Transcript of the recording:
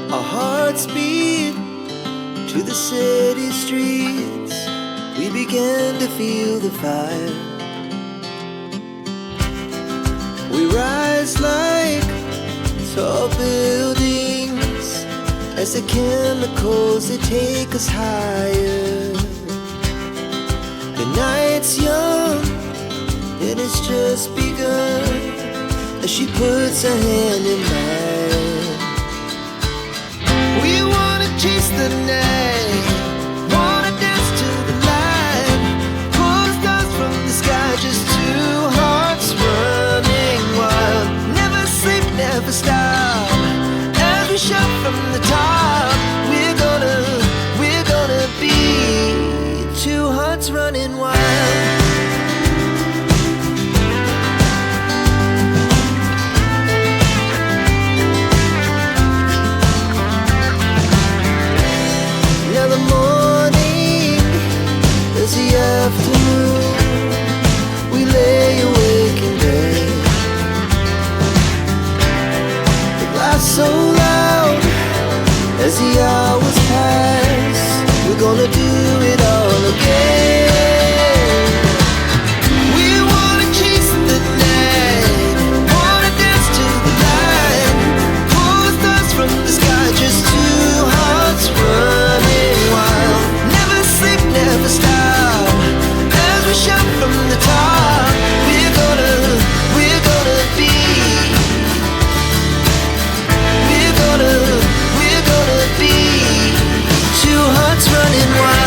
Our hearts beat to the city streets. We began to feel the fire. We rise like tall buildings as the chemicals, they take us higher. The night's young and it's just begun as she puts her hand in mine. We wanna chase the night, wanna dance to the light, pull stars from the sky, just two hearts running wild. Never sleep, never stop, as we shout from the top. We're gonna be two hearts running wild. Now the morning is the afternoon. We lay awake in bed. The glass so loud as the hours pass. We're gonna do it all again. We wanna chase the night, wanna dance to the light, pull stars from the sky, just two hearts running wild. Never sleep, never stop, as we shout from the top. We're gonna be, we're gonna be two hearts running wild.